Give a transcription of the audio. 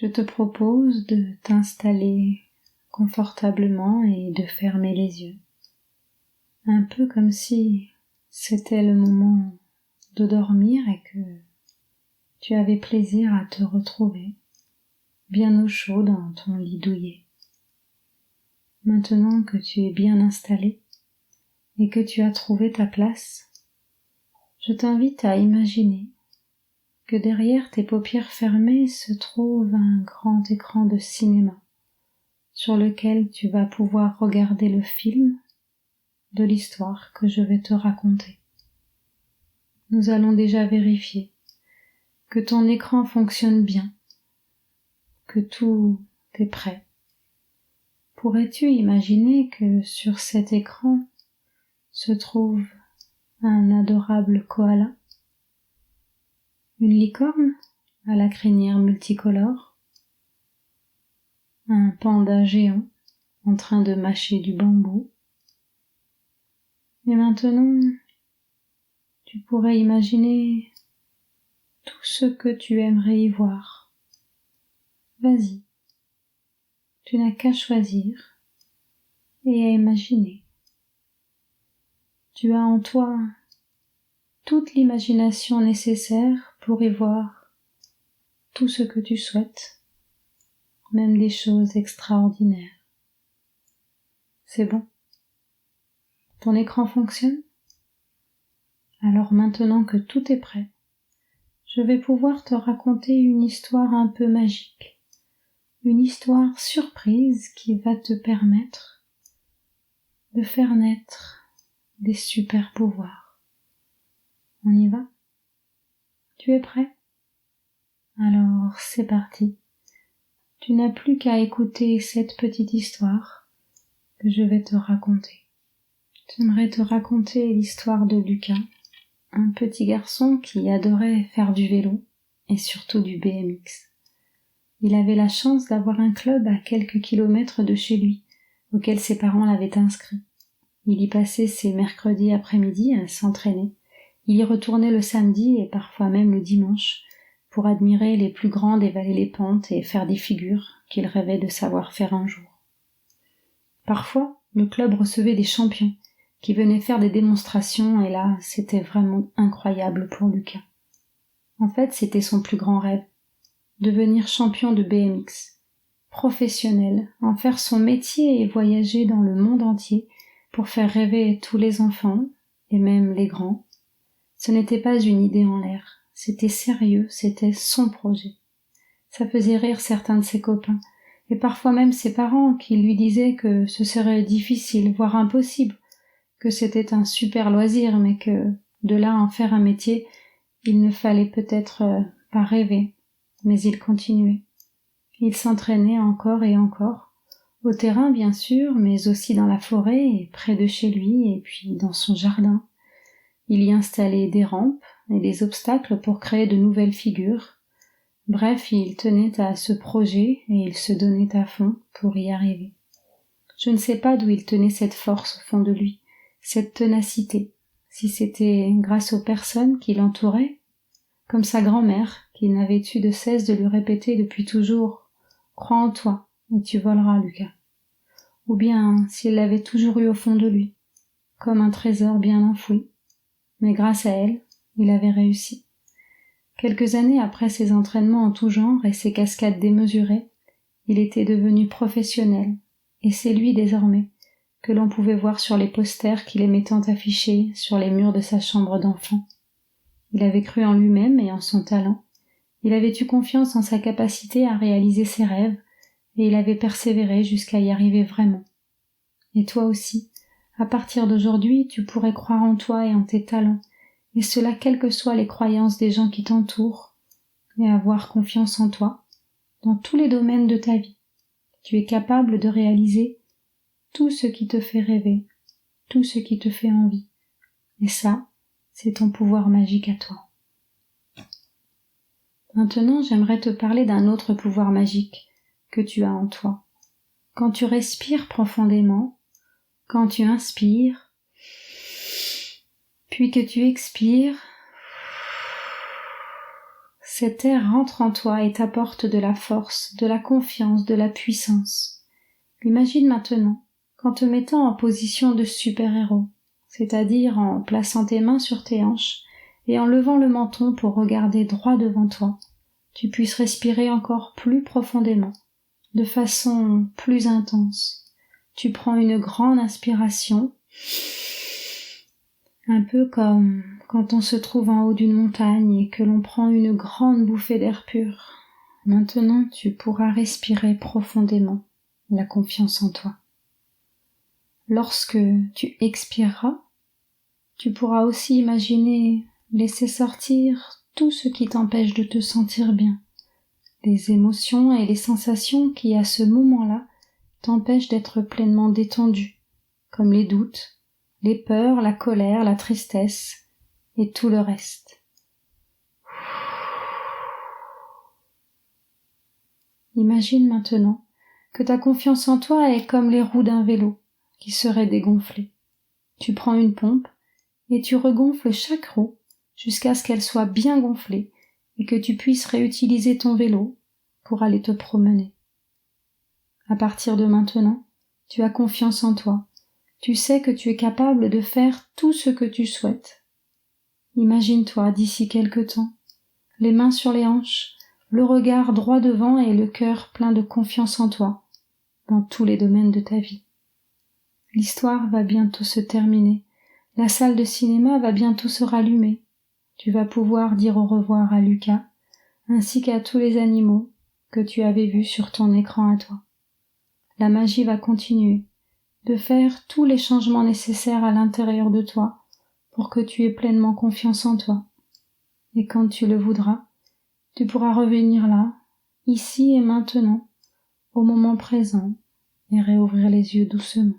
je te propose de t'installer confortablement et de fermer les yeux. Un peu comme si c'était le moment de dormir et que tu avais plaisir à te retrouver bien au chaud dans ton lit douillet. Maintenant que tu es bien installé et que tu as trouvé ta place, je t'invite à imaginer que derrière tes paupières fermées se trouve un grand écran de cinéma sur lequel tu vas pouvoir regarder le film de l'histoire que je vais te raconter. Nous allons déjà vérifier que ton écran fonctionne bien, que tout est prêt. Pourrais-tu imaginer que sur cet écran se trouve un adorable koala, une licorne à la crinière multicolore, un panda géant en train de mâcher du bambou. Et maintenant, tu pourrais imaginer tout ce que tu aimerais y voir. Vas-y, tu n'as qu'à choisir et à imaginer. Tu as en toi toute l'imagination nécessaire pour y voir tout ce que tu souhaites, même des choses extraordinaires. C'est bon? Ton écran fonctionne? Alors maintenant que tout est prêt, je vais pouvoir te raconter une histoire un peu magique, une histoire surprise qui va te permettre de faire naître des super pouvoirs. On y va? Tu es prêt? Alors c'est parti. Tu n'as plus qu'à écouter cette petite histoire que je vais te raconter. J'aimerais te raconter l'histoire de Lucas, un petit garçon qui adorait faire du vélo et surtout du BMX. Il avait la chance d'avoir un club à quelques kilomètres de chez lui, auquel ses parents l'avaient inscrit. Il y passait ses mercredis après-midi à s'entraîner. Il y retournait le samedi et parfois même le dimanche pour admirer les plus grands dévaler les pentes et faire des figures qu'il rêvait de savoir faire un jour. Parfois, le club recevait des champions qui venaient faire des démonstrations et là, c'était vraiment incroyable pour Lucas. En fait, c'était son plus grand rêve, devenir champion de BMX, professionnel, en faire son métier et voyager dans le monde entier pour faire rêver tous les enfants et même les grands. Ce n'était pas une idée en l'air, c'était sérieux, c'était son projet. Ça faisait rire certains de ses copains et parfois même ses parents qui lui disaient que ce serait difficile, voire impossible, que c'était un super loisir, mais que de là à en faire un métier, il ne fallait peut-être pas rêver. Mais il continuait. Il s'entraînait encore et encore, au terrain bien sûr, mais aussi dans la forêt et près de chez lui et puis dans son jardin. Il y installait des rampes et des obstacles pour créer de nouvelles figures. Bref, il tenait à ce projet et il se donnait à fond pour y arriver. Je ne sais pas d'où il tenait cette force au fond de lui, cette ténacité, si c'était grâce aux personnes qui l'entouraient, comme sa grand-mère qui n'avait eu de cesse de lui répéter depuis toujours « Crois en toi et tu voleras, Lucas », ou bien s'il l'avait toujours eu au fond de lui, comme un trésor bien enfoui, mais grâce à elle, il avait réussi. Quelques années après ses entraînements en tout genre et ses cascades démesurées, il était devenu professionnel, et c'est lui désormais que l'on pouvait voir sur les posters qu'il aimait tant afficher sur les murs de sa chambre d'enfant. Il avait cru en lui-même et en son talent. Il avait eu confiance en sa capacité à réaliser ses rêves et il avait persévéré jusqu'à y arriver vraiment. Et toi aussi, à partir d'aujourd'hui, tu pourrais croire en toi et en tes talents, et cela quelles que soient les croyances des gens qui t'entourent, et avoir confiance en toi dans tous les domaines de ta vie. Tu es capable de réaliser tout ce qui te fait rêver, tout ce qui te fait envie. Et ça, c'est ton pouvoir magique à toi. Maintenant, j'aimerais te parler d'un autre pouvoir magique que tu as en toi. Quand tu respires profondément, quand tu inspires, puis que tu expires, cet air rentre en toi et t'apporte de la force, de la confiance, de la puissance. Imagine maintenant qu'en te mettant en position de super-héros, c'est-à-dire en plaçant tes mains sur tes hanches et en levant le menton pour regarder droit devant toi, tu puisses respirer encore plus profondément, de façon plus intense. Tu prends une grande inspiration, un peu comme quand on se trouve en haut d'une montagne et que l'on prend une grande bouffée d'air pur. Maintenant, tu pourras respirer profondément la confiance en toi. Lorsque tu expireras, tu pourras aussi imaginer laisser sortir tout ce qui t'empêche de te sentir bien, les émotions et les sensations qui, à ce moment-là, t'empêchent d'être pleinement détendu, comme les doutes, les peurs, la colère, la tristesse et tout le reste. Imagine maintenant que ta confiance en toi est comme les roues d'un vélo qui seraient dégonflées. Tu prends une pompe et tu regonfles chaque roue jusqu'à ce qu'elle soit bien gonflée et que tu puisses réutiliser ton vélo pour aller te promener. À partir de maintenant, tu as confiance en toi. Tu sais que tu es capable de faire tout ce que tu souhaites. Imagine-toi d'ici quelque temps, les mains sur les hanches, le regard droit devant et le cœur plein de confiance en toi, dans tous les domaines de ta vie. L'histoire va bientôt se terminer. La salle de cinéma va bientôt se rallumer. Tu vas pouvoir dire au revoir à Lucas, ainsi qu'à tous les animaux que tu avais vus sur ton écran à toi. La magie va continuer de faire tous les changements nécessaires à l'intérieur de toi pour que tu aies pleinement confiance en toi. Et quand tu le voudras, tu pourras revenir là, ici et maintenant, au moment présent, et réouvrir les yeux doucement.